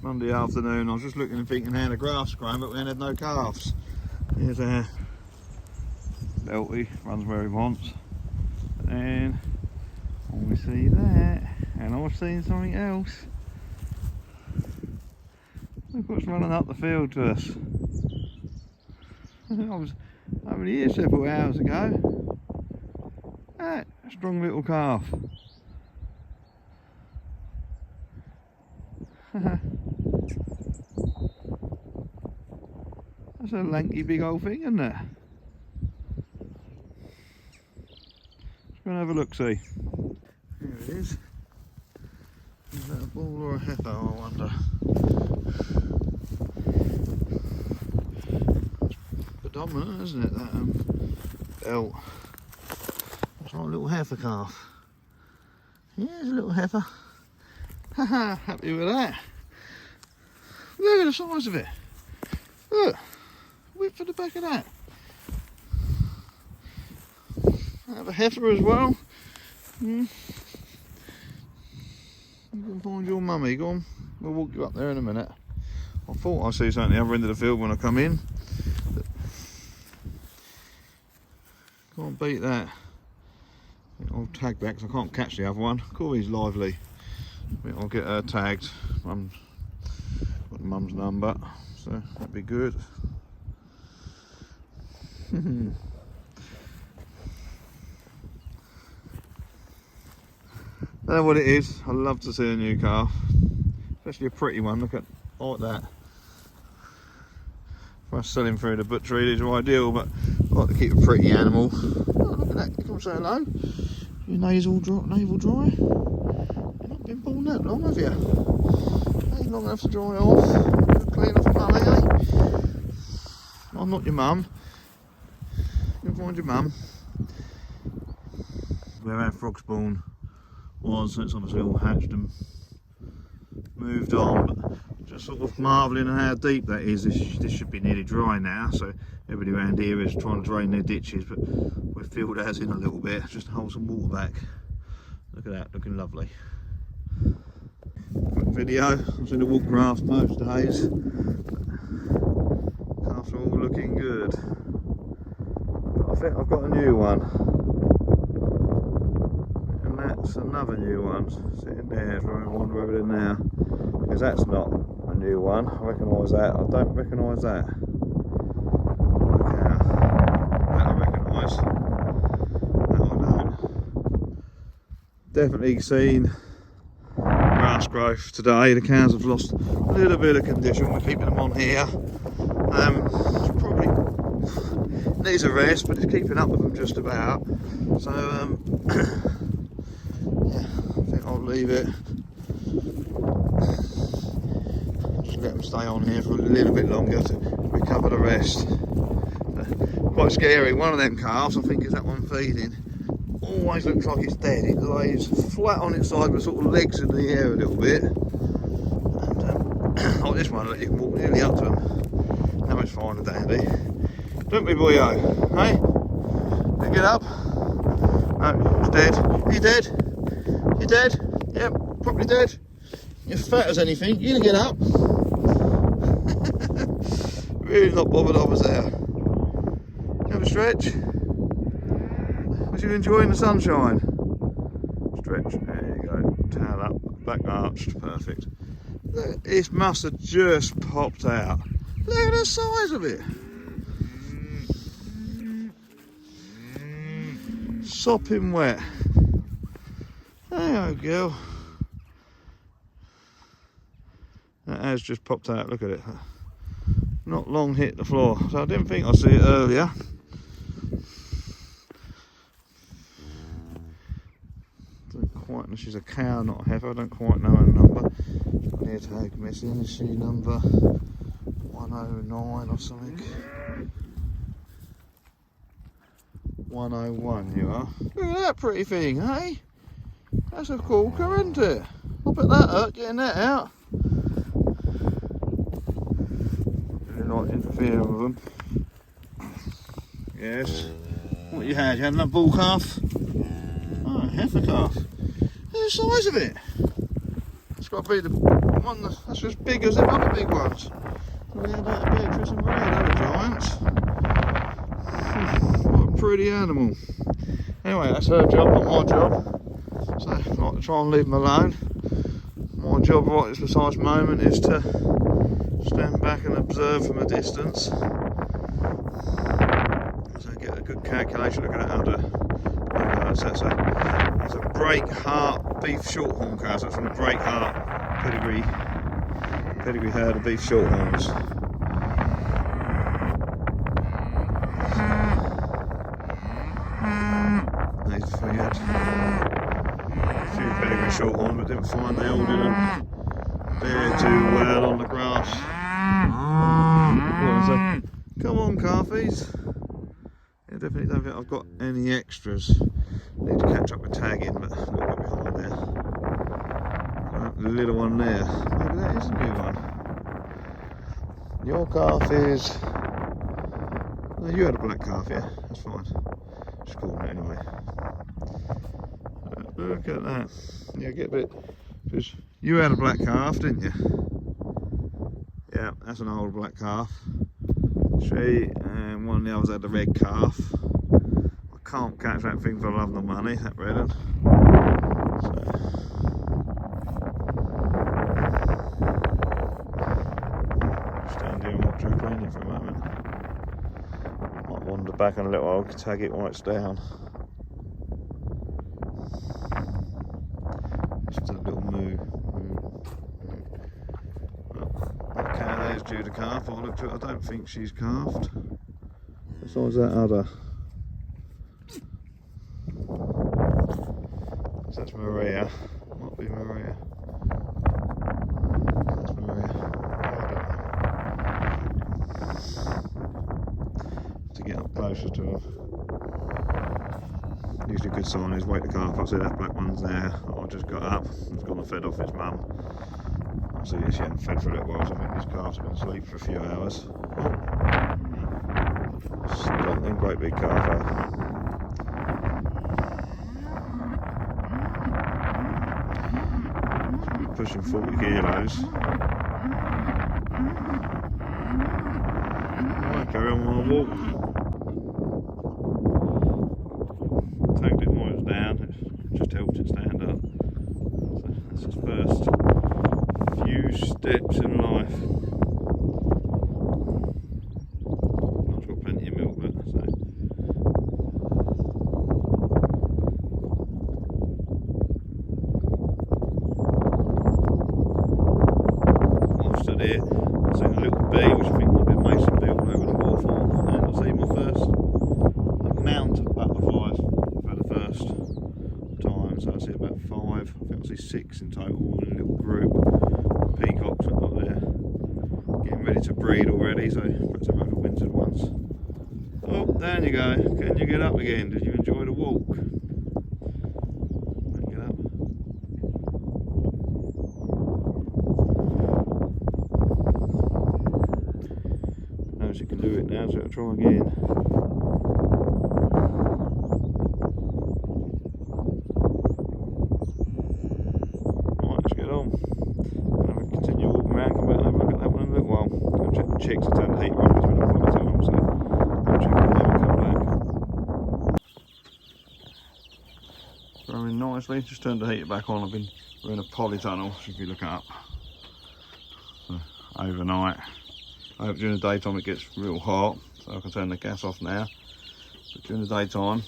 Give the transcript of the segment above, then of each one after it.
Monday afternoon. I was just looking and thinking how the grass growing, but we ain't had no calves. Here's our Belty, runs where he wants. And we see that, and I've seen something else. Look what's running up the field to us. I was over here several hours ago. That strong little calf. That's a lanky big old thing, isn't it? Let's go and have a look, see. Here it is. Is that a bull or a heifer, I wonder? It's predominant, isn't it, that belt? It's like a little heifer calf. Here's a little heifer. Haha, happy with that. Look at the size of it. Look, width for the back of that. I have a heifer as well. You can find your mummy. Go on, we'll walk you up there in a minute. I thought I see something at the other end of the field when I come in. Can't beat that. I'll tag that because I can't catch the other one. Corey's lively. I'll get her tagged. Got mum's number, so that'd be good. That's what it is. I love to see a new calf, especially a pretty one. Look at like that. For us selling through the butchery, these are ideal, but I like to keep a pretty animal. Oh, look at that! You come say hello. Your navel dry. You've not been born that long, have you? Ain't long enough to dry off. Clean off a mummy, eh? I'm not your mum. You can find your mum. Where our frog spawn was, it's obviously all hatched and moved on, but just sort of marvelling at how deep that is. This should be nearly dry now, so everybody around here is trying to drain their ditches, but we've filled ours in a little bit just to hold some water back. Look at that, looking lovely. Quick video. I've seen the walk grass most days. Calves are all looking good. But I think I've got a new one. And that's another new one sitting there. So I wonder whether they're now. Because that's not a new one. I recognise that. I don't recognise that. Cow. That I recognise. That I don't. Definitely seen grass growth today. The cows have lost a little bit of condition. We're keeping them on here. Probably needs a rest, but it's keeping up with them just about. So yeah, I think I'll leave it. Just let them stay on here for a little bit longer to recover the rest. Quite scary. One of them calves, I think, is that one feeding. Always looks like it's dead. It lays flat on its side with sort of legs in the air a little bit. And like this one, you can walk nearly up to them. Now it's fine and dandy. Don't be boyo, hey? Did you get up? No, he's dead. You dead? You dead? Yep, probably dead. You're fat as anything. You gonna get up? Really not bothered I was there. Have a stretch. Was you enjoying the sunshine? Stretch, there you go, tail up, back arched, perfect. It must have just popped out. Look at the size of it. Sopping wet. There you go, girl. That has just popped out, look at it. Not long hit the floor, so I didn't think I'd see it earlier. Quite know she's a cow, not a heifer. I don't quite know her number. Near tag missing. Is she number 109 or something? 101 you are. Look at that pretty thing, hey? That's a corker, isn't it? I bet that hurt getting that out. Really not interfering with them. Yes. What you had? You had another bull calf? Oh, heifer calf. Look at the size of it. It's got to be the one that's as big as the other big ones. We had that Beatrice and Maria, they're the giants. What a pretty animal. Anyway, that's her job, not my job. So I like to try and leave them alone. My job right at this precise moment is to stand back and observe from a distance. So get a good calculation looking at under. That's a break heart beef shorthorn cow. So that's from a break heart pedigree herd of beef shorthorns. We had a few pedigree shorthorn, but didn't find they all didn't bear too well on the grass. Come on, calfies. Yeah, definitely don't think I've got any extras. Need to catch up with tagging, but a little bit behind there. The little one there. Maybe that is a new one. Your calf is. No, you had a black calf, yeah? That's fine. Just calling it anyway. Look at that. Yeah, get a bit. Because you had a black calf, didn't you? Yeah, that's an old black calf. She and one of the others had the red calf. I can't catch that thing for love nor money, that red one. So. Stand here and watch her cleaning for a moment. Might wander back in a little while, tag it while it's down. Just a little moo. Well, that cow there's due to calf. I looked at it, I don't think she's calved. Besides that udder. So that's Maria. Might be Maria. That's Maria. To get up closer to her. Usually a good sign is wait the calf. I see that black one's there. I just got up. It's gone and fed off its mum. I see she hadn't fed for a little while, so I think this calf's been asleep for a few hours. Stunning, great big calf, eh? Pushing 40 kilos. Right, carry on my walk. Tagged it while it was down, it just helped it stand up. So that's its first few steps in life. I've got plenty of milk, but so. I've stood here, I've seen a little bee, which I think might be a mason bee all over the hawthorn, and I've seen my first mount of butterflies for the first time. So I see about 5, I think I see 6 in total in a little group. Peacocks up there, getting ready to breed already, so perhaps I've overwintered once. Oh, there you go. Can you get up again? Did you enjoy the walk? Get up. Now she can do it now, so I'll try again. Chicks to turn the heater on because we're not quite time, so I'll check them and come back. Growing nicely, just turned the heater back on. We're in a polytunnel, so if you look up. So overnight, I hope during the daytime it gets real hot, so I can turn the gas off now. But during the daytime,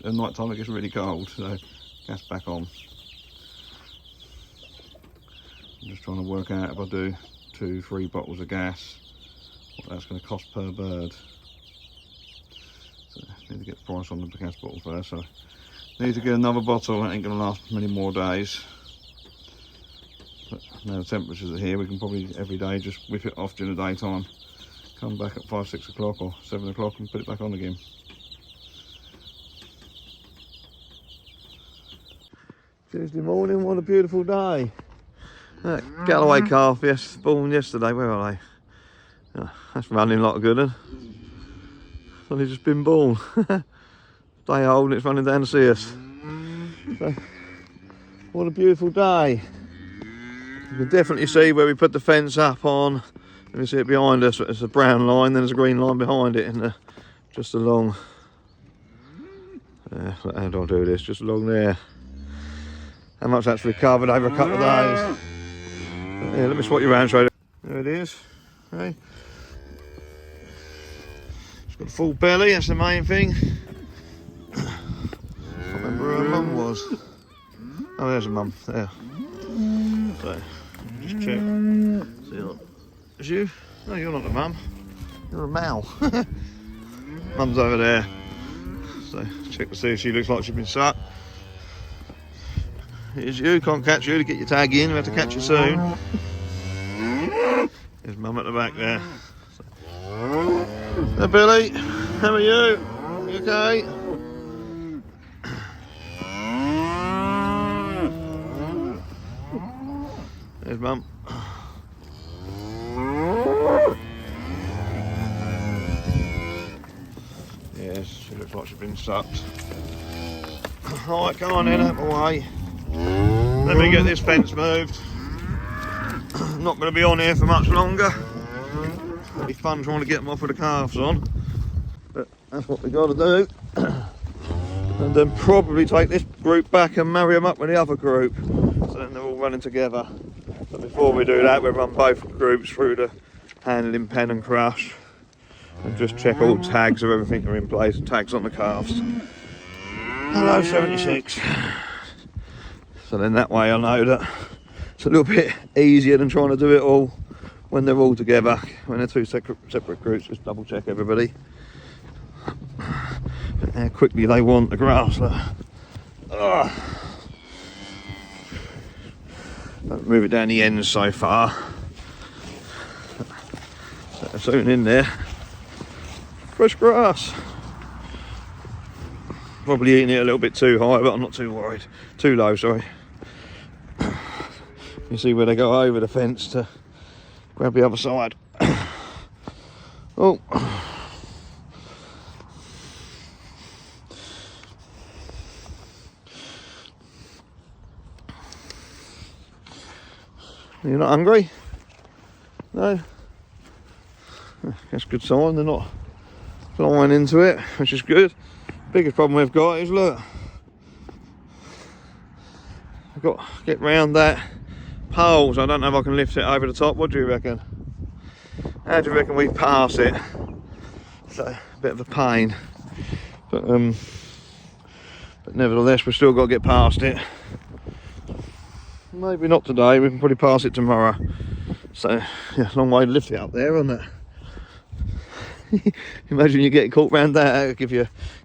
at night time it gets really cold, so gas back on. I'm just trying to work out if I do 2-3 bottles of gas, what that's going to cost per bird. So I need to get the price on the gas bottle first, so I need to get another bottle. That ain't going to last many more days. But now the temperatures are here, we can probably every day just whip it off during the daytime, come back at 5-6 o'clock or 7 o'clock and put it back on again. Tuesday morning, what a beautiful day. That Galloway calf, yes, born yesterday. Where are they? Oh, that's running like a good one. It's only just been born. Day old and it's running down to see us. So, what a beautiful day. You can definitely see where we put the fence up on. Let me see it behind us. It's a brown line, then there's a green line behind it, and just along. How do I do this? Just along there. How much that's recovered over a couple of days. Yeah, let me swap you around, show you. There it is. Okay. It's got a full belly, that's the main thing. I can't remember where her mum was. Oh, there's a mum, there. So, just check. See, look. It's you? No, you're not a mum. You're a mal. Mum's over there. So, check to see if she looks like she's been sucked. Here's you, can't catch you to get your tag in, we'll have to catch you soon. There's mum at the back there. Hey Billy, how are you? You okay? There's mum. Yes, she looks like she's been sucked. Alright, come on then, out of the way. Let me get this fence moved. I'm not going to be on here for much longer. It'll be fun trying to get them off with the calves on. But that's what we got to do. And then probably take this group back and marry them up with the other group. So then they're all running together. But before we do that, we'll run both groups through the handling pen and crush. And just check all tags of everything are in place and tags on the calves. Hello 76. So then that way I know that it's a little bit easier than trying to do it all when they're all together. When they're two separate groups, just double check everybody. But how quickly they want the grass. Don't move it down the ends so far. So soon in there. Fresh grass. Probably eating it a little bit too high, but I'm not too worried. Too low, sorry. You see where they go over the fence to grab the other side. Oh. You're not hungry? No? That's a good sign, they're not flying into it, which is good. Biggest problem we've got is, look, I've got to get round that pole, so I don't know if I can lift it over the top. What do you reckon? How do you reckon we pass it? So, a bit of a pain, but nevertheless we've still got to get past it. Maybe not today, we can probably pass it tomorrow. So, yeah, long way to lift it up there, isn't it? Imagine you getting caught round that, it would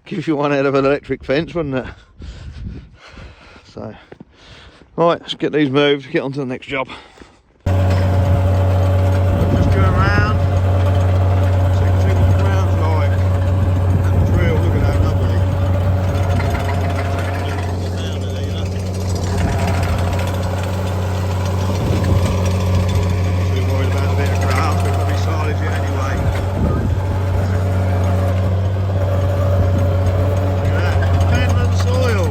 give you one out of an electric fence, wouldn't it? So, right, let's get these moved, get on to the next job. Just go around, see what the ground's like. That drill, look at that, lovely. Too worried about a bit of grass, we've got to be silage it anyway. Soil.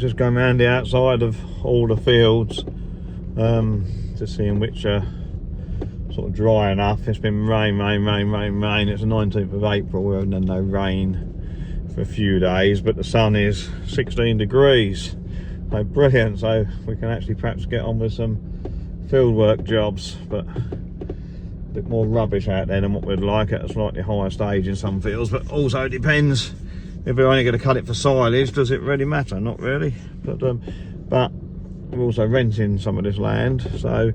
just going around the outside of all the fields, to seeing which are sort of dry enough. It's been rain. It's the 19th of April. We haven't had no rain for a few days, but the sun is 16 degrees. So brilliant. So we can actually perhaps get on with some field work jobs, but a bit more rubbish out there than what we'd like at a slightly higher stage in some fields. But also it depends, if we're only going to cut it for silage, does it really matter? Not really. But we're also renting some of this land, so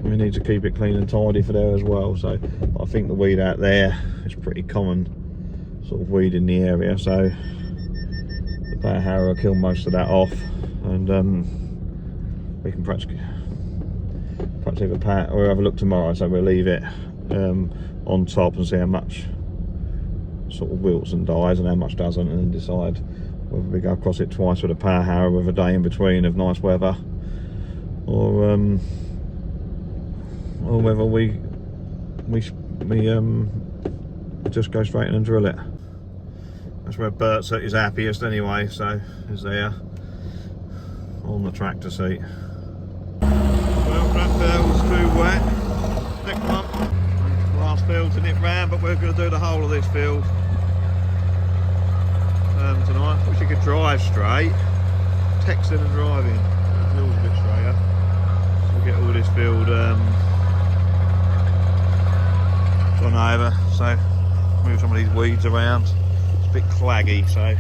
we need to keep it clean and tidy for there as well. So I think the weed out there is pretty common sort of weed in the area, so the power harrow will kill most of that off, and we can perhaps have a pat or have a look tomorrow. So we'll leave it on top and see how much sort of wilts and dies and how much doesn't, and then decide whether we go across it twice with a power harrow with a day in between of nice weather, or whether we just go straight in and drill it. That's where Bert's at his happiest anyway, so he's there on the tractor seat. Well, that field's too wet. Next one, grass fields in it round, but we're going to do the whole of this field tonight. Wish you could drive straight. Texting and driving. The field's a bit straighter. So we'll get all this field gone over. So move some of these weeds around. It's a bit claggy, so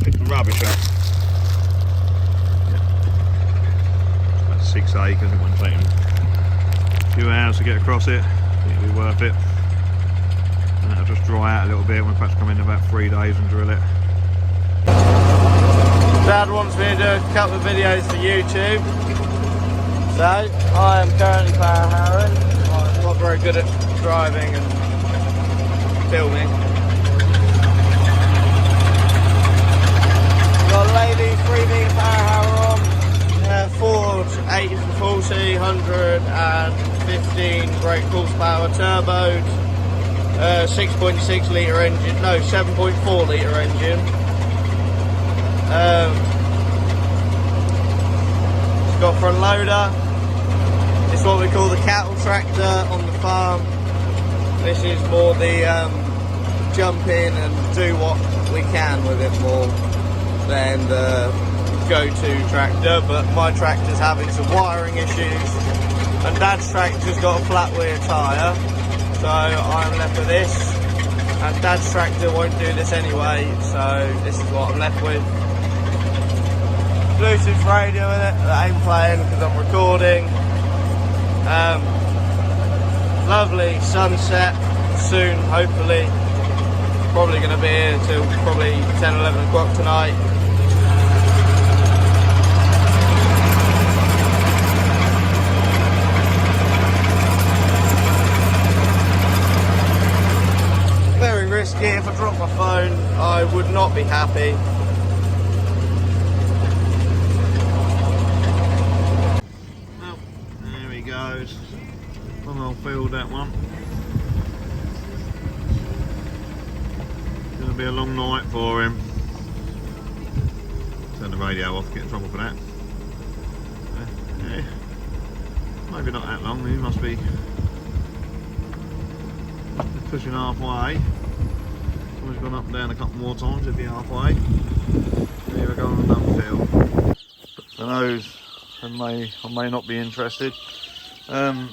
pick the rubbish up. Yeah. It's about 6 acres. It won't take a few hours to get across it. It'll be worth it. And it'll just dry out a little bit. We'll perhaps come in about 3 days and drill it. Dad wants me to do a couple of videos for YouTube. So, I am currently power harrowing. I'm not very good at driving and filming. Got a lady 3-metre power harrow on. Ford 840, 115 brake horsepower turboed. 6.6 litre engine, no, 7.4 litre engine. It's got front loader. It's what we call the cattle tractor on the farm. This is more the jump in and do what we can with it more than the go-to tractor. But my tractor's having some wiring issues, and Dad's tractor's got a flat rear tyre. So I'm left with this, and Dad's tractor won't do this anyway, so this is what I'm left with. Bluetooth radio in it that ain't playing because I'm recording. Lovely sunset soon, hopefully. Probably going to be here till probably 10-11 o'clock tonight. If I drop my phone, I would not be happy. Well, there he goes. Long old field, that one. It's going to be a long night for him. Turn the radio off, get in trouble for that. Yeah. Maybe not that long, he must be pushing halfway. We've gone up and down a couple more times, it'll be halfway. Here we go on another field. But for those who may or may not be interested, what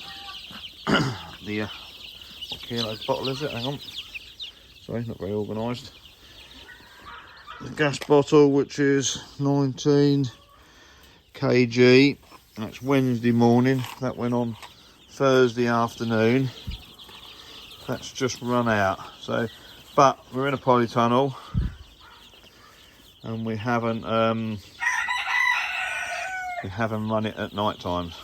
kilo bottle is it? Hang on. Sorry, not very organised. The gas bottle, which is 19 kg. That's Wednesday morning. That went on Thursday afternoon. That's just run out. So. But we're in a polytunnel, and we haven't run it at night times,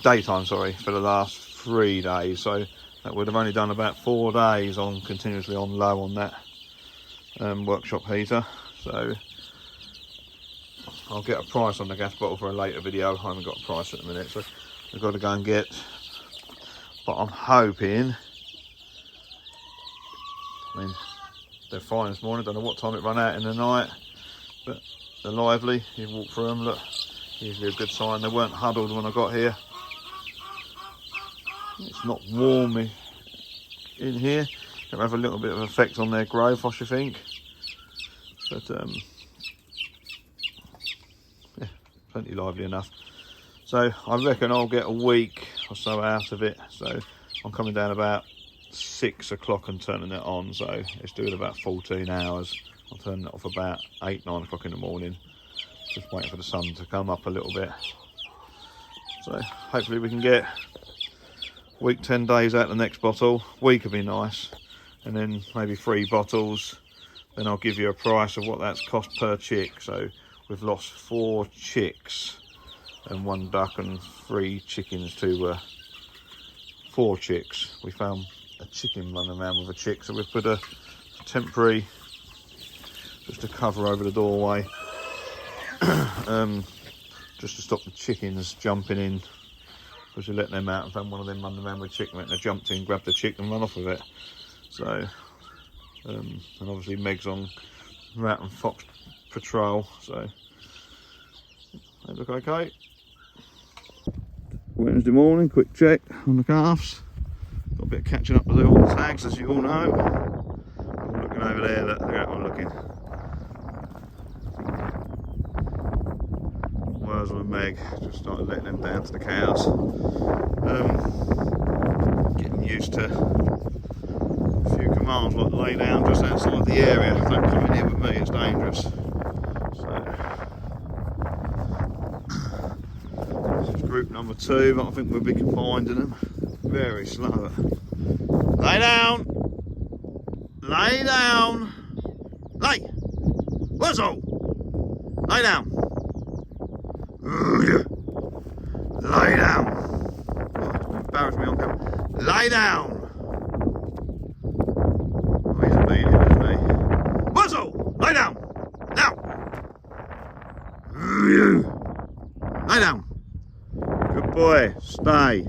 daytime, sorry, for the last 3 days. So that would have only done about 4 days on continuously on low on that workshop heater. So I'll get a price on the gas bottle for a later video. I haven't got a price at the minute, so we've got to go and get. But I'm hoping. I mean, they're fine this morning. Don't know what time it ran out in the night, but they're lively. You walk through them, look, usually a good sign. They weren't huddled when I got here. It's not warm in here. It'll have a little bit of effect on their growth, I should think. But yeah, plenty lively enough. So I reckon I'll get a week or so out of it. So I'm coming down about 6 o'clock and turning it on. So it's doing about 14 hours. I'll turn it off about 8, 9 o'clock in the morning. Just waiting for the sun to come up a little bit. So hopefully we can get week 10 days out the next bottle. Week would be nice. And then maybe 3 bottles. Then I'll give you a price of what that's cost per chick. So we've lost 4 chicks and 1 duck and 3 chickens to 4 chicks. We found a chicken running around with a chick, so we've put a temporary, just to cover over the doorway, just to stop the chickens jumping in, because we let them out and found one of them running around with a chicken, and they jumped in, grabbed the chicken and run off with it. So and obviously Meg's on rat and fox patrol, so they look okay. Wednesday morning, quick check on the calves. Got a bit of catching up to do on the tags, as you all know. I'm looking over there, look, they're out looking. Wurzel and Meg just started letting them down to the cows. Getting used to a few commands, like lay down just outside the area. Don't come in here with me, it's dangerous. Group number 2, but I think we'll be confined in them. Very slow. Lay down! Lay down! Lay! Wurzel! Lay down! Lay down! Oh, embarrass me on camera. Lay down! Oh, he's obedient, isn't he? Wurzel! Lay down! Now! Lay down! Good boy, stay.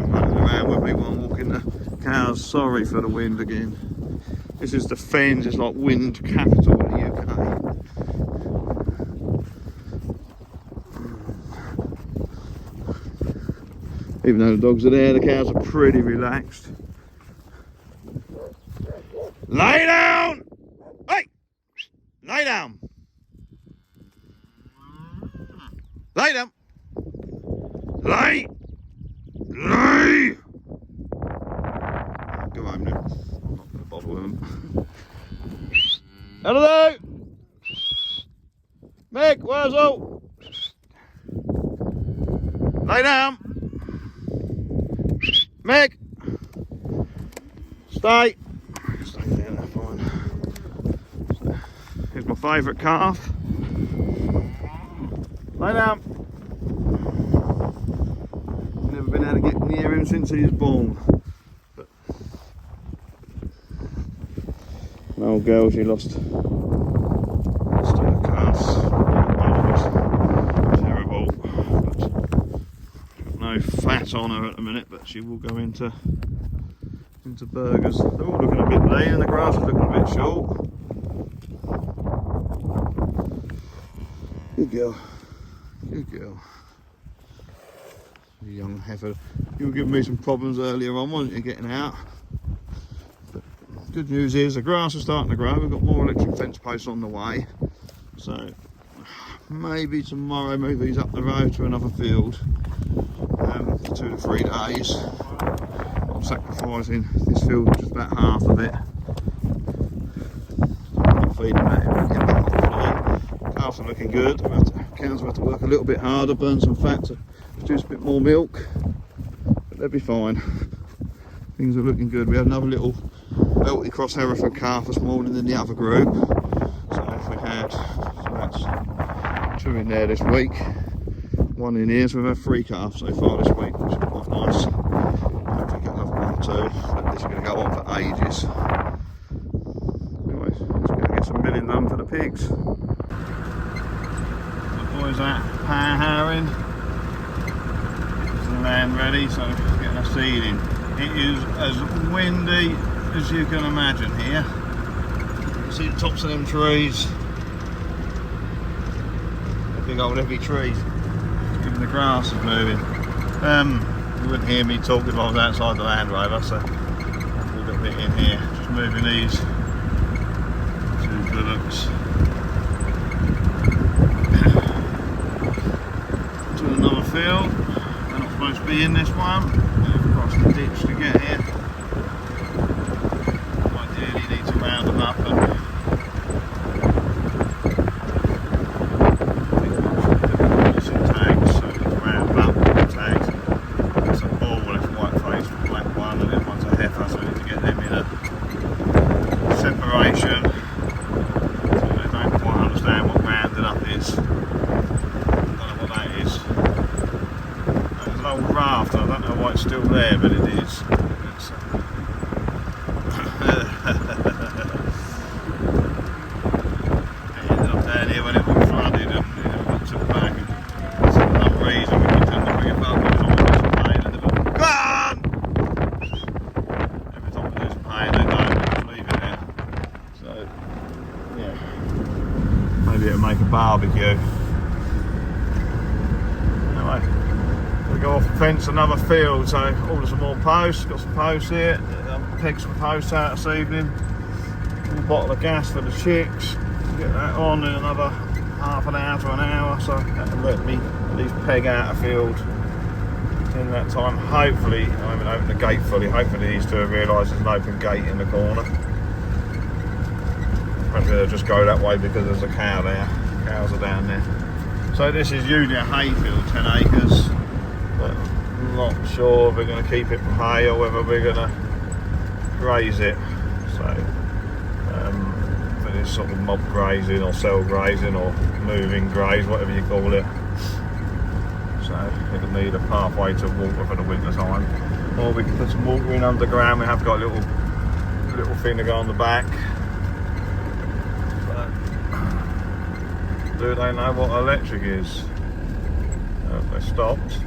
Running around with me while I'm walking the cows. Sorry for the wind again. This is the Fens, it's like wind capital of the UK. Even though the dogs are there, the cows are pretty relaxed. Lay down! Hey! Lay down! Lay down! Lay! Lay! Go home now. I'm not going to bother with them. Hello! Meg, Wurzel! Lay down! Meg! Stay! Stay there, that's fine. So, here's my favourite calf. Lay down. Never been able to get near him since he was born. But an old girl, she lost her calves. Terrible. But got no fat on her at the minute, but she will go into burgers. They're all looking a bit lean and the grass is looking a bit short. Good girl. Good girl. You young heifer. You were giving me some problems earlier on, wasn't you, getting out? But good news is the grass is starting to grow. We've got more electric fence posts on the way. So maybe tomorrow move these up the road to another field for 2 to 3 days. I'm sacrificing this field, just about half of it. I'm feeding that. Calves are looking good. Cows will have to work a little bit harder, burn some fat to produce a bit more milk, but they'll be fine. Things are looking good. We had another little belty cross Hereford calf this morning in the other group, so we had, so that's 2 in there this week, 1 in here, so we've had 3 calves so far this week, which is quite nice. Hopefully get another 1 or 2, but this is going to go on for ages. Anyway, let's go get some milling done for the pigs. Boys at power harrowing. Getting some land ready, so getting a seed in. It is as windy as you can imagine here. You can see the tops of them trees. Big old heavy trees. Even the grass is moving. You wouldn't hear me talk if I was outside the Land Rover, so I'll do a little bit in here. Just moving these two bullocks to another field. They're not supposed to be in this one. They've crossed the ditch to get here. Ideally need to round them up and still there, but it is. I ended up down here when it was flooded and it got took back. For some reason we continued to bring it back every time we do some pain and they go, "Go on!" Every time we do some pain they don't, we just leave it there. So, yeah. Maybe it'll make a barbecue. Anyway. We go off the fence another field, so order some more posts, got some posts here, peg some posts out this evening, a bottle of gas for the chicks, get that on in another half an hour to an hour, so that'll let me at least peg out a field in that time. Hopefully, I haven't opened the gate fully, hopefully these two have realised there's an open gate in the corner. Hopefully they'll just go that way because there's a cow there, cows are down there. So this is usually a hay field, 10 acres. But I'm not sure if we're going to keep it for hay or whether we're going to graze it. So for this sort of mob grazing or cell grazing or moving graze, whatever you call it. So it'll need a pathway to water for the winter time. Or we can put some water in underground. We have got a little thing to go on the back. So, do they know what electric is? They stopped.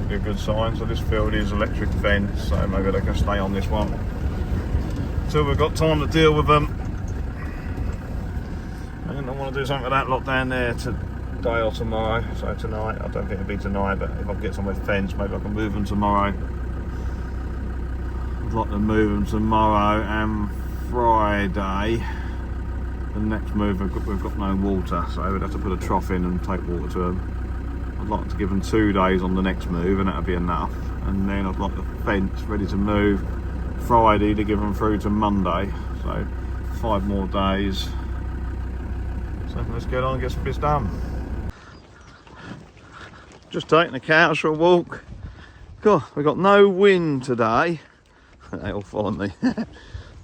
Be a good sign. So this field is electric fence, so maybe they can stay on this one until we've got time to deal with them. I don't want to do something with that lot down there today or tomorrow. So tonight, I don't think it'll be tonight, but if I can get somewhere fence, maybe I can move them tomorrow. I'd like to move them tomorrow and Friday. The next move we've got no water, so we'd have to put a trough in and take water to them. I'd like to give them 2 days on the next move and that'll be enough, and then I'd like the fence ready to move Friday to give them through to Monday, so 5 more days. So let's get on and get some bits done. Just taking the cows for a walk. God, we've got no wind today. They all follow me.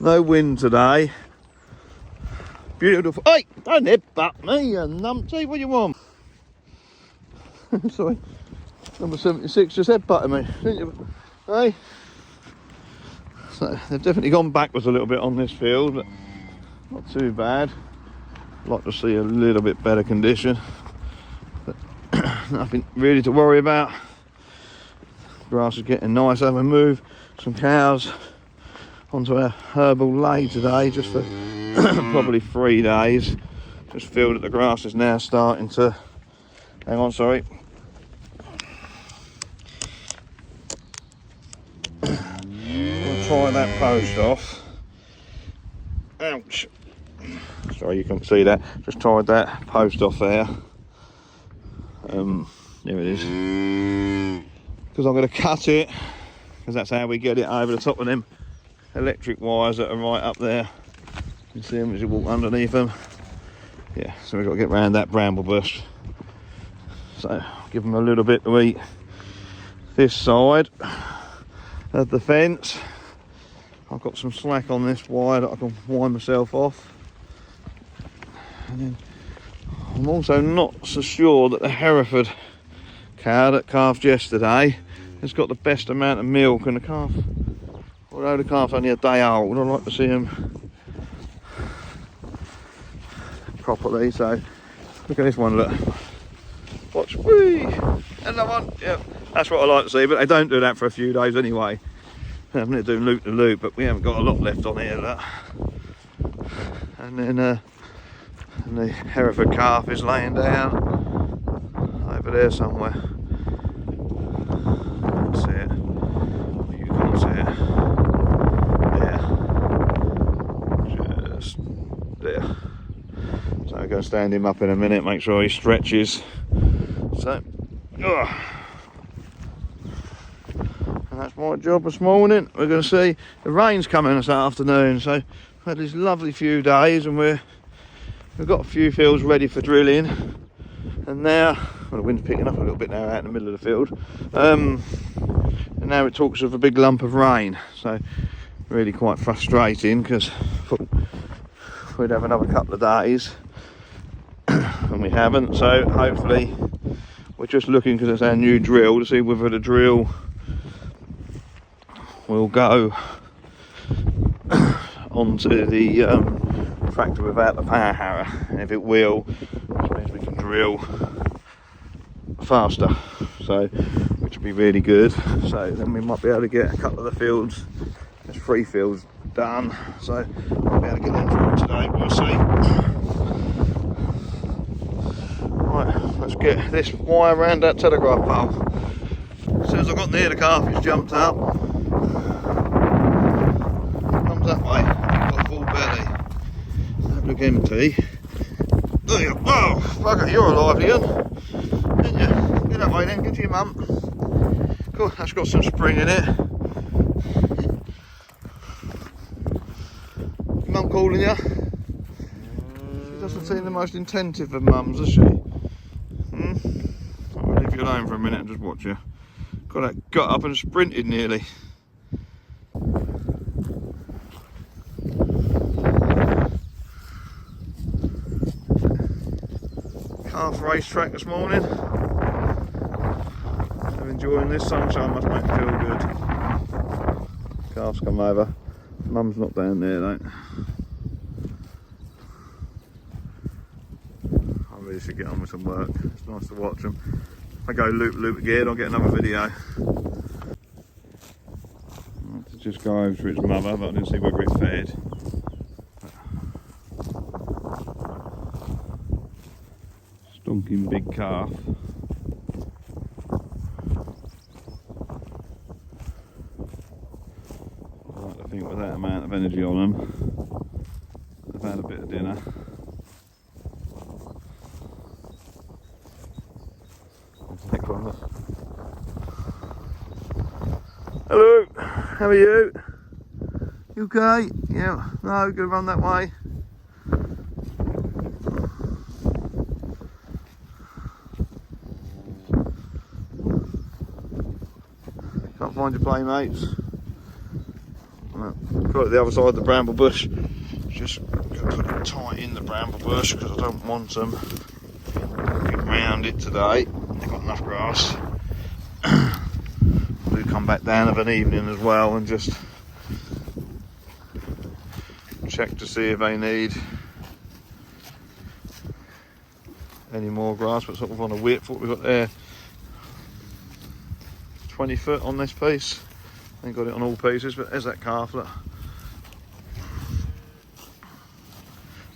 No wind today. Beautiful. Hey, don't headbutt me, you numpty. What do you want? Sorry, number 76 just headbutted me, didn't you? Hey? So they've definitely gone backwards a little bit on this field, but not too bad. I'd like to see a little bit better condition, but nothing really to worry about. Grass is getting nicer. We move some cows onto our herbal lay today, just for probably 3 days. Just feel that the grass is now starting to, hang on, sorry. We'll try that post off. Ouch. Sorry, you can't see that. Just tried that post off there. There it is. Because I'm going to cut it, because that's how we get it over the top of them electric wires that are right up there. You can see them as you walk underneath them. Yeah, so we've got to get around that bramble bush. So give them a little bit to eat this side of the fence. I've got some slack on this wire that I can wind myself off. And then I'm also not so sure that the Hereford cow that calved yesterday has got the best amount of milk, and the calf, although the calf's only a day old, I like to see him properly. So look at this one, look. Watch, whee! Another one, yep. That's what I like to see, but they don't do that for a few days anyway. I'm going to do loop to loop, but we haven't got a lot left on here. Look. And then and the Hereford calf is laying down over there somewhere. Can't see it. You can't see it. There. Just there. So I'm going to stand him up in a minute, make sure he stretches. So, and that's my job this morning. We're going to see the rain's coming this afternoon, so we've had this lovely few days, and we've got a few fields ready for drilling. And now, well, the wind's picking up a little bit now out in the middle of the field, and now it talks of a big lump of rain. So really quite frustrating, because we'd have another couple of days and we haven't. So hopefully, we're just looking, because it's our new drill, to see whether the drill will go onto the tractor without the power harrow, and if it will, which means we can drill faster, so which would be really good. So then we might be able to get a couple of the fields, there's 3 fields done, so we'll be able to get them through today. We'll see. Right, let's get this wire around that telegraph pole. As soon as I got near, the calf has jumped up. Comes that way, got full belly. That look empty. Oh, bugger, you're a lively one, didn't you? Get that way then, get to your mum. Cool, that's got some spring in it. Your mum calling you? She doesn't seem the most attentive of mums, does she? I'll leave you alone for a minute and just watch you. Got up and sprinted nearly. Calf racetrack this morning. I'm enjoying this sunshine, must make me feel good. Calf's come over. Mum's not down there though. I really should get on with some work. It's nice to watch them. If I go loop again, I'll get another video. I had to just go over to its mother, but I didn't see whether it fed. Stonking big calf. I like to think with that amount of energy on them, they've had a bit of dinner. Hello, how are you? You okay? Yeah, no, gonna run that way. Can't find your playmates. Got it the other side of the bramble bush. Just gonna put it tight in the bramble bush because I don't want them walking around it today. They've got enough grass. Do come back down of an evening as well and just check to see if they need any more grass, but sort of on a width. What we've got there, 20 foot on this piece. I ain't got it on all pieces, but there's that calf, look.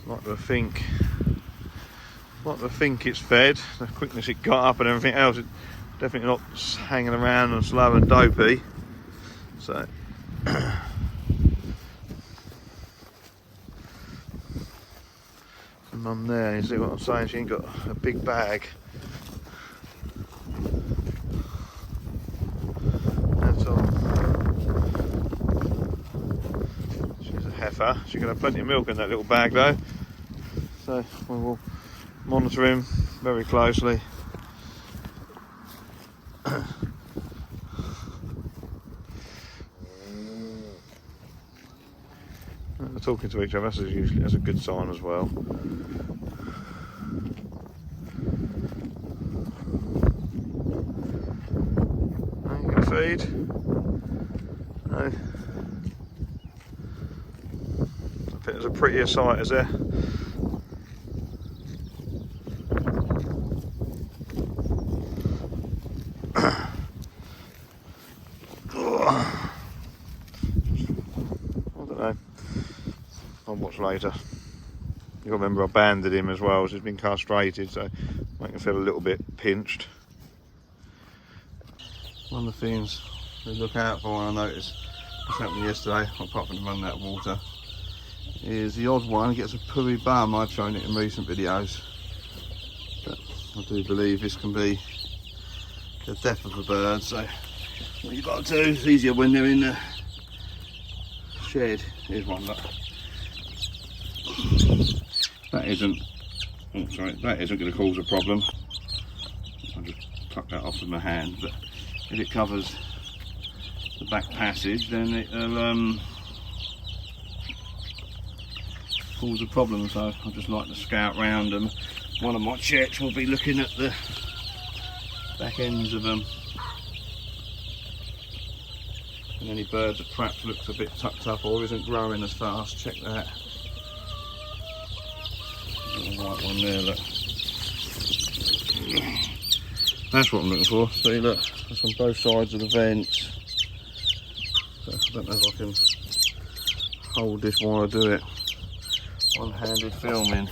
Like to think it's fed. The quickness it got up and everything else, it definitely not hanging around and slow and dopey. So Mum there, you see what I'm saying? She ain't got a big bag. That's all. She's a heifer. She's gonna have plenty of milk in that little bag though. So we will monitor him very closely. They're talking to each other, that's a good sign as well. And you can feed. No. I think there's a prettier sight, is there? I'll watch later. You'll remember I banded him as well, so he's been castrated, so make him feel a little bit pinched. One of the things we look out for, and I noticed what's happened yesterday, apart from running out of water, is the odd one gets a pooey bum. I've shown it in recent videos, but I do believe this can be the death of a bird. So what you've got to do is easier when they're in the shed. Here's one, look. That isn't, oh sorry, that isn't going to cause a problem. I'll just tuck that off with my hand, but if it covers the back passage, then it'll cause a problem. So I just like to scout round them. One of my checks will be looking at the back ends of them, and any bird that perhaps looks a bit tucked up or isn't growing as fast, check that. Right one there, look. That's what I'm looking for. See, look, that's on both sides of the vents. So I don't know if I can hold this while I do it. One-handed filming.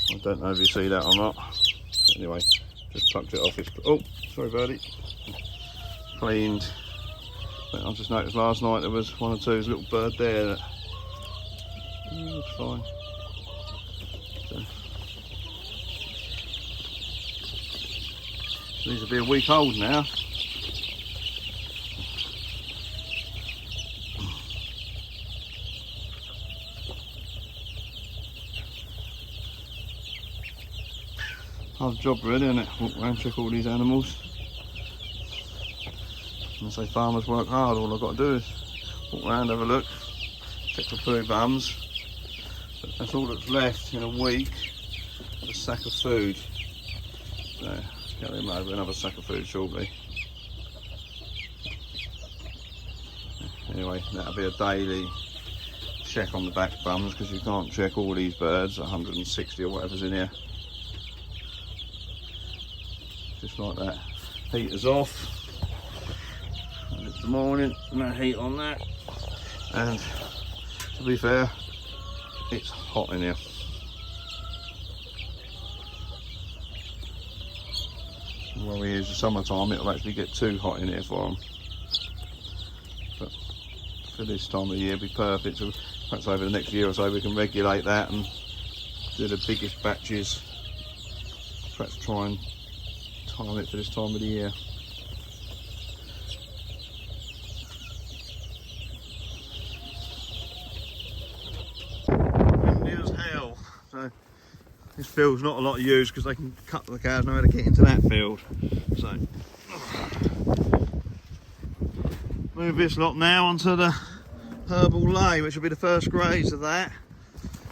I don't know if you see that or not. But anyway, just plucked it off. Oh, sorry, birdie. Cleaned. But I just noticed last night there was one or two little bird there that looks fine. So these will be a week old now. Hard job really, isn't it? Walk around, check all these animals. And say farmers work hard, all I've got to do is walk around, have a look, check for poo bums. But that's all that's left in a week, a sack of food. So, get them over another sack of food shortly. Anyway, that'll be a daily check on the back bums, because you can't check all these birds, 160 or whatever's in here. Just like that. Heater's off. And it's the morning, no heat on that. And to be fair, it's hot in here. Well, we use the summertime, it'll actually get too hot in here for them. But for this time of the year, it'll be perfect. So perhaps over the next year or so, we can regulate that and do the biggest batches. Perhaps try and time it for this time of the year. Windy as hell. So this field's not a lot of use because they can cut the cows, know how to get into that field. So move this lot now onto the herbal lay, which will be the first graze of that.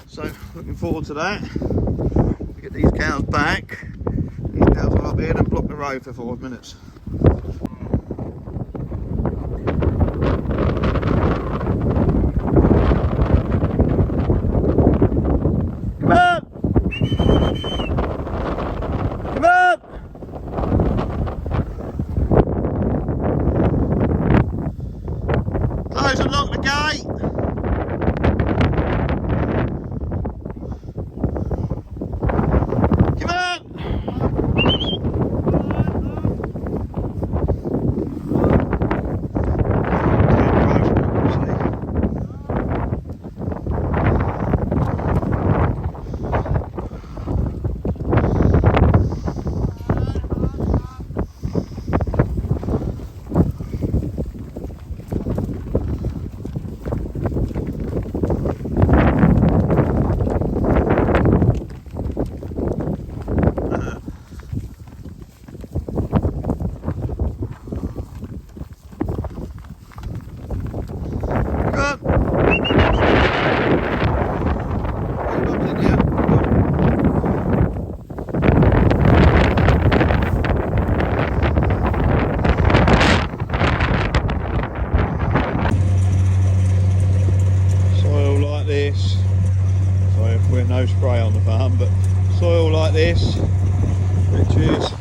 So looking forward to that. We get these cows back. These cows will up here and block the road for 5 minutes. Come up! Come up! Close and lock the gate! Come up! No spray on the farm, but soil like this, which is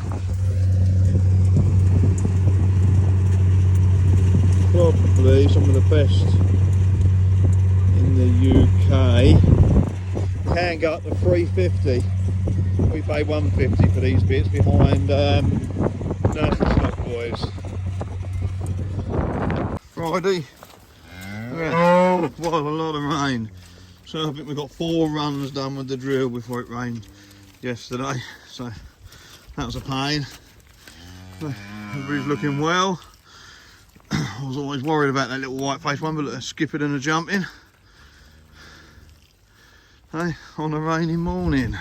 probably some of the best in the UK. Can go up to 350. We pay 150 for these bits behind nursing stock boys. Friday. Yeah. What a lot of rain. So I think we got 4 runs done with the drill before it rained yesterday. So that was a pain. Everybody's looking well. I was always worried about that little white faced one, but look, skipping and a jumping. Hey, on a rainy morning.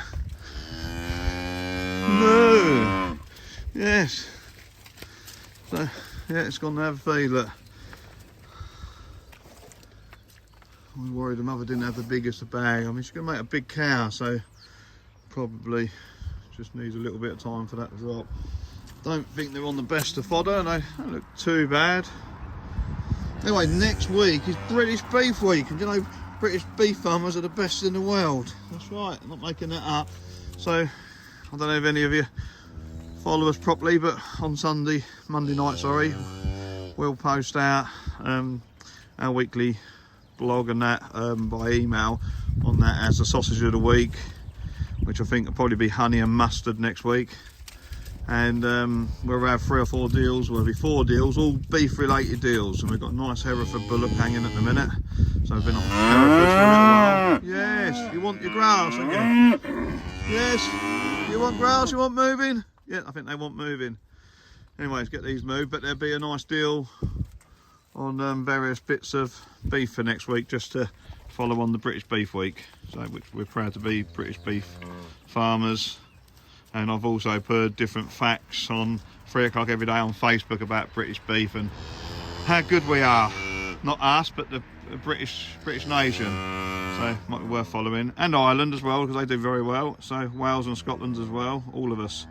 No. Yes. So yeah, it's gone to have a feed. Look. I was worried the mother didn't have the biggest bag. I mean, she's going to make a big cow, so probably just needs a little bit of time for that to drop. Don't think they're on the best of fodder, and they don't look too bad. Anyway, next week is British Beef Week, and you know, British beef farmers are the best in the world. That's right, I'm not making that up. So, I don't know if any of you follow us properly, but on Monday night, sorry, we'll post out our weekly blog and that by email on that as the sausage of the week, which I think will probably be honey and mustard next week. And we'll have 3 or 4 deals, well, there'll be 4 deals, all beef related deals, and we've got a nice Hereford bullock hanging at the minute, so we've been on Hereford for a little while. Yes, you want your grass, don't you? Yes, you want grass, you want moving? Yeah, I think they want moving. Anyways, get these moved, but there'll be a nice deal on various bits of beef for next week, just to follow on the British Beef Week, so which we're proud to be British beef farmers. And I've also put different facts on 3 o'clock every day on Facebook about British beef and how good we are. Not us, but the British nation. So might be worth following. And Ireland as well, because they do very well. So Wales and Scotland as well, all of us.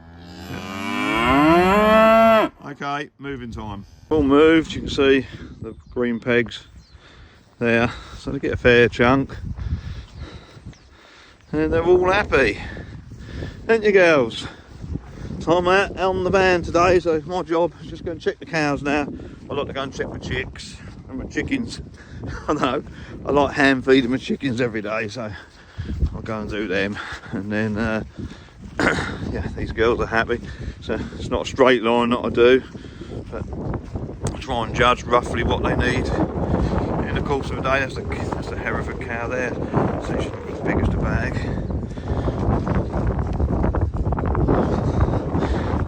Yeah. Okay, moving time. All moved, you can see the green pegs there. So they get a fair chunk. And they're all happy. Ain't you, girls? So I'm out on the van today, so my job is just go and check the cows now. I like to go and check my chicks and my chickens. I know, I like hand feeding my chickens every day, so I'll go and do them. And then, yeah, these girls are happy. So it's not a straight line that I do, but I try and judge roughly what they need in the course of a day. That's the Hereford cow there, so she's not got the biggest bag.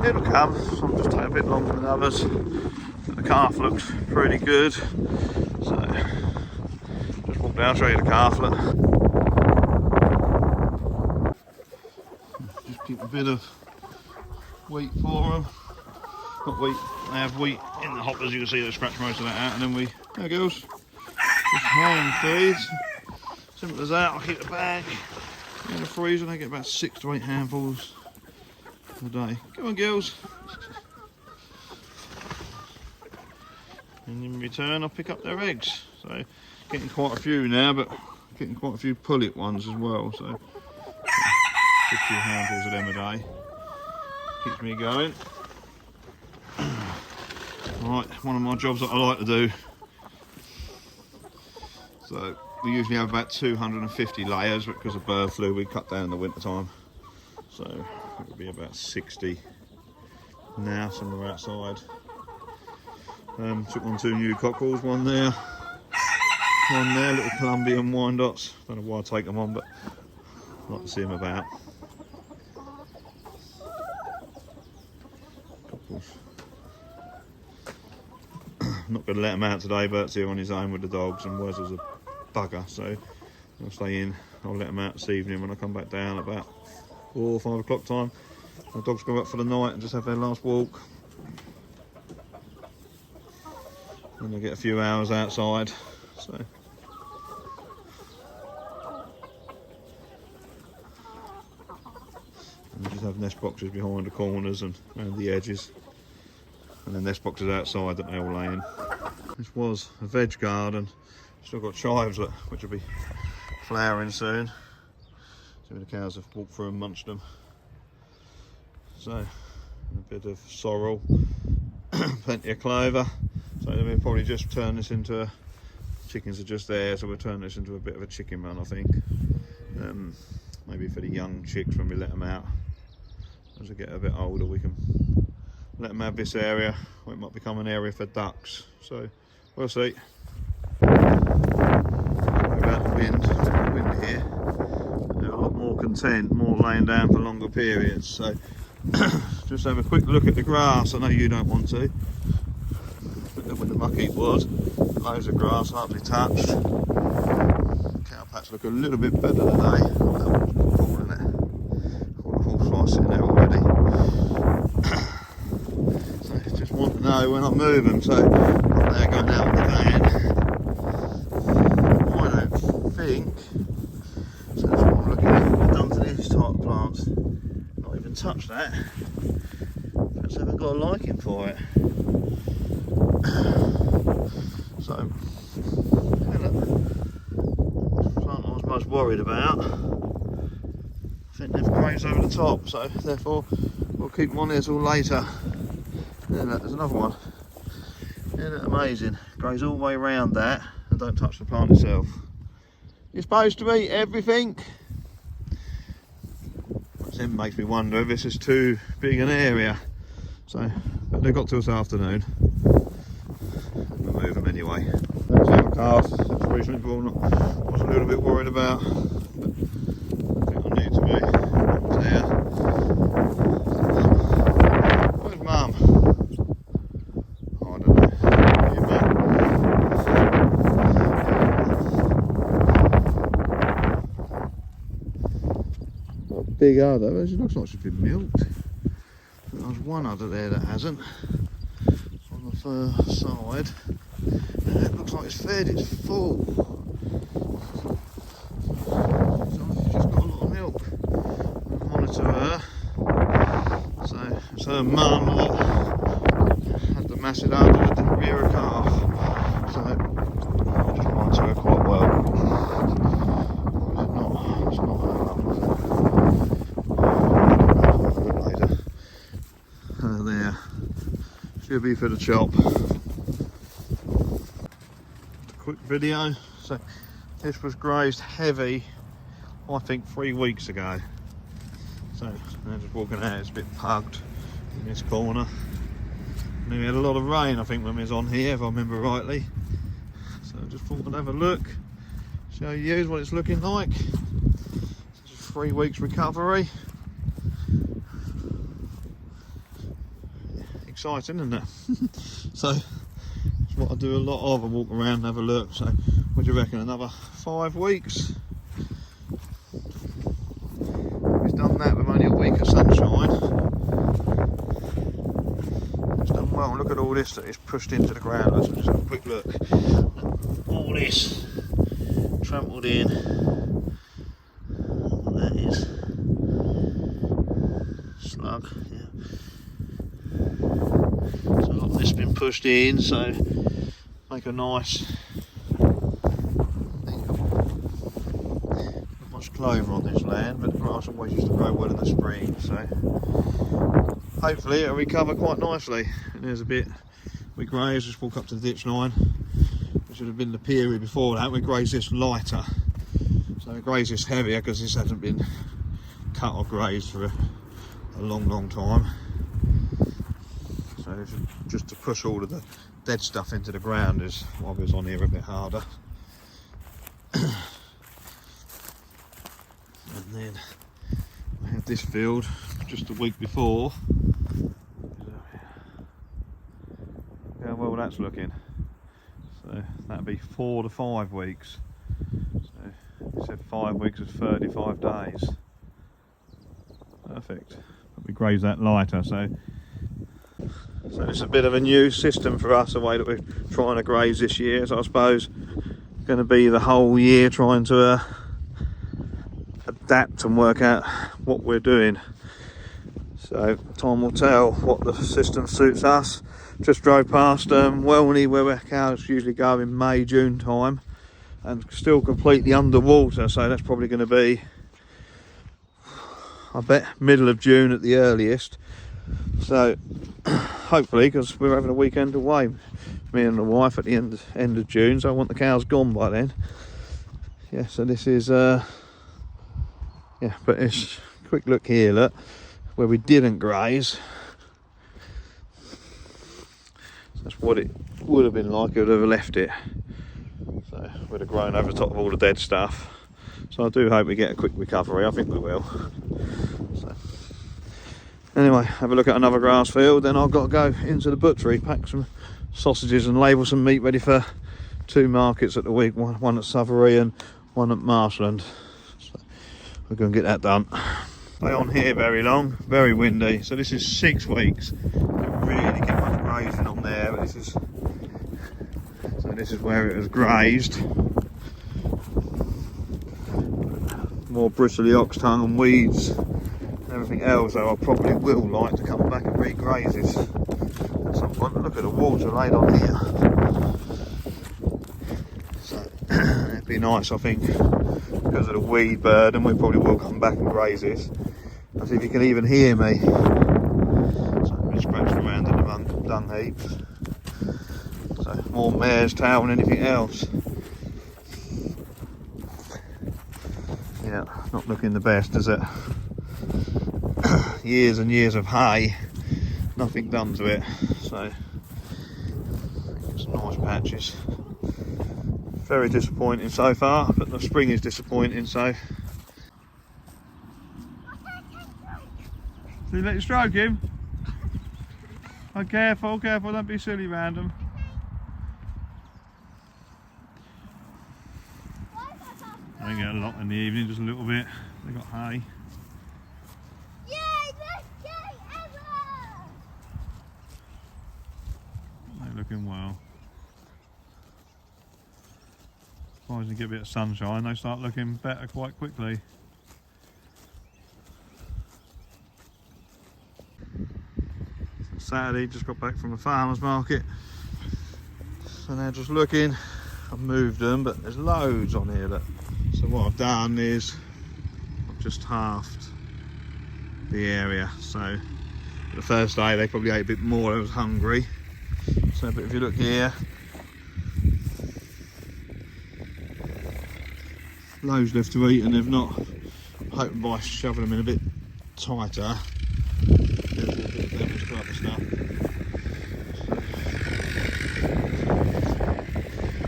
It'll come, some just take a bit longer than others, but the calf looks pretty good, so just walk down, show you the calflet. Just keep a bit of wheat for them, not wheat, they have wheat in the hoppers, you can see they scratch most of that out, and then there it goes, just home feeds, simple as that. I'll keep the bag in the freezer, they get about 6 to 8 handfuls a day. Come on, girls. And in return, I'll pick up their eggs. So, getting quite a few now, but getting quite a few pullet ones as well. So, 50 handfuls of them a day. Keeps me going. Right, one of my jobs that I like to do. So, we usually have about 250 layers, but because of bird flu, we cut down in the winter time. So, it'll be about 60 now, somewhere outside. Took on 2 new cockerels, one there, little Colombian Wyandottes. Don't know why I take them on, but I like to see them about. Cockerels. I'm not going to let him out today. Bert's here on his own with the dogs, and Wes is a bugger, so I'll stay in. I'll let him out this evening when I come back down about 4 or 5 o'clock time. The dogs go up for the night and just have their last walk. And they get a few hours outside. So. And we just have nest boxes behind the corners and around the edges. And then nest boxes outside that they all lay in. This was a veg garden. Still got chives which will be flowering soon. So the cows have walked through and munched them. So a bit of sorrel, plenty of clover. So we'll probably just turn this into, chickens are just there, so we'll turn this into a bit of a chicken run, I think. Maybe for the young chicks when we let them out. As they get a bit older, we can let them have this area, or it might become an area for ducks. So we'll see. About the wind here. They're a lot more content, more laying down for longer periods. So just have a quick look at the grass. I know you don't want to. Look at where the muck heap was. Loads of grass, hardly touched. Cow pats look a little bit better today. Cool, isn't it? All the horse flies sitting there already. So just want to know when I move them. So they're going out on the van. I don't think. So that's what I'm looking at. What I've done to these type of plants. Not even touched that. Perhaps I haven't got a liking for it. So, yeah, the plant I was most worried about, I think they've grazed over the top, so therefore we'll keep them on here till later. Yeah, there's another one. Isn't that amazing? Graze all the way around that and don't touch the plant itself. You're supposed to eat everything. That makes me wonder if this is too big an area. So, but they've got till this afternoon. We'll move them anyway. That's our calf. That's recently born. I was a little bit worried about, but I think I need to be. There. Where's Mum? Oh, I don't know. You Got a big udder. She looks like she's been milked. There's one udder there that hasn't. On the far side. And it looks like it's fed, it's full. So she's just got a lot of milk. We'll monitor her. So it's her mum that had the massive udder that didn't rear a calf. So I'll just monitor her quite well. It's not her mum, is it? Later. There. She'll be for the chop. Quick video. So this was grazed heavy, I think 3 weeks ago. So now just walking out, it's a bit pugged in this corner. And we had a lot of rain, I think, when we was on here, if I remember rightly. So I just thought I'd have a look, show you what it's looking like. This is 3 weeks recovery. Exciting, isn't it? So it's what I do a lot of. I walk around and have a look. So what do you reckon, another 5 weeks? He's done that with only a week of sunshine. It's done well. Look at all this that is pushed into the ground. Let's just have a quick look. All this trampled in. What that is. Slug, yeah. So a lot of this has been pushed in, so make a nice, not much clover on this land, but the grass always used to grow well in the spring, so hopefully it'll recover quite nicely. And there's a bit we grazed, just walk up to the ditch line, which should have been the period before that. We grazed this lighter, so we grazed this heavier because this hasn't been cut or grazed for a long time. So just to push all of the dead stuff into the ground is why we was on here a bit harder. And then I had this field just a week before. How well that's looking. So that'd be 4 to 5 weeks. So we said 5 weeks is 35 days. Perfect. But we grazed that lighter, so it's a bit of a new system for us, the way that we're trying to graze this year. So I suppose it's going to be the whole year trying to adapt and work out what we're doing. So time will tell what the system suits us. Just drove past Welney, where our cows usually go in May, June time, and still completely underwater. So that's probably going to be, I bet, middle of June at the earliest. So hopefully, because we're having a weekend away, me and the wife at the end of June, so I want the cows gone by then. Yeah, so this is yeah, but it's quick look here, look, where we didn't graze. That's what it would have been like if I'd have left it. So we'd have grown over the top of all the dead stuff. So I do hope we get a quick recovery. I think we will. So anyway, have a look at another grass field, then I've got to go into the butchery, pack some sausages and label some meat ready for 2 markets at the week, one at Southerey and one at Marshland. So we're going to get that done. Stay on here very long, very windy. So this is 6 weeks. Really kept on grazing on there, but this is where it was grazed. More bristly ox tongue and weeds and everything else, though I probably will like to come back and regraze this at some point. Look at the water laid on here. So it'd be nice, I think, because of the weed burden. We probably will come back and graze this. I see if you can even hear me. So I'm just scratching around in the dung heaps. So more mare's tail than anything else. Yeah, not looking the best, is it? Years and years of hay, nothing done to it. So some nice patches. Very disappointing so far, but the spring is disappointing, so. So you let you stroke him? Oh, careful, careful, don't be silly random. I get a lot in the evening, just a little bit. They got hay. Yay, best day ever! They're looking well. As long as you get a bit of sunshine, they start looking better quite quickly. Saturday, just got back from the farmer's market. So now just looking, I've moved them, but there's loads on here. So what I've done is I've just halved the area. So the first day they probably ate a bit more, I was hungry. So but if you look here, loads left to eat, and they've not, I'm hoping by shoving them in a bit tighter, there's a bit of damage to other stuff.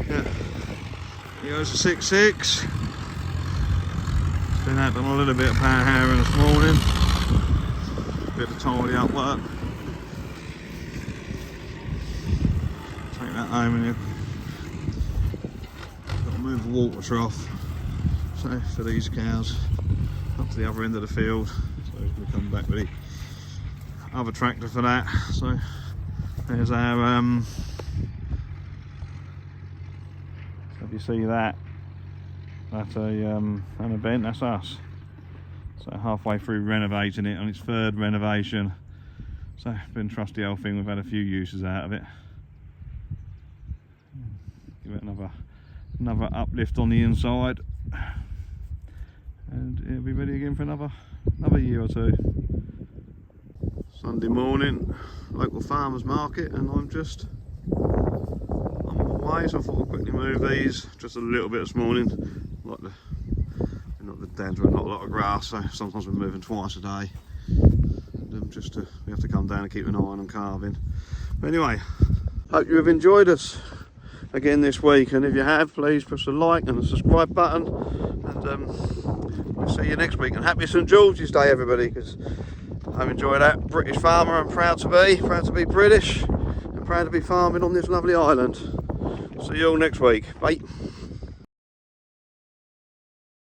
Yeah, here goes the 6-6. Been out done a little bit of power harrowing this morning, bit of tidy up work. Take that home, and you've got to move the water trough. So for these cows up to the other end of the field, so we're going to come back with the other tractor for that. So there's our so if you see that, that's an event, that's us. So halfway through renovating it, on its 3rd renovation. So been trusty old thing, we've had a few uses out of it. Give it another uplift on the inside, and it'll be ready again for another year or 2. Sunday morning, local farmers market, and I'm just on my way, so I thought I'd quickly move these just a little bit this morning. Like not the dead, not a lot of grass, so sometimes we're moving twice a day, and we have to come down and keep an eye on them calving. But anyway, hope you have enjoyed us again this week, and if you have, please press the like and the subscribe button, and we'll see you next week. And happy St George's Day, everybody, because I've enjoyed that. British farmer, I'm proud to be British, and proud to be farming on this lovely island. See you all next week. Bye.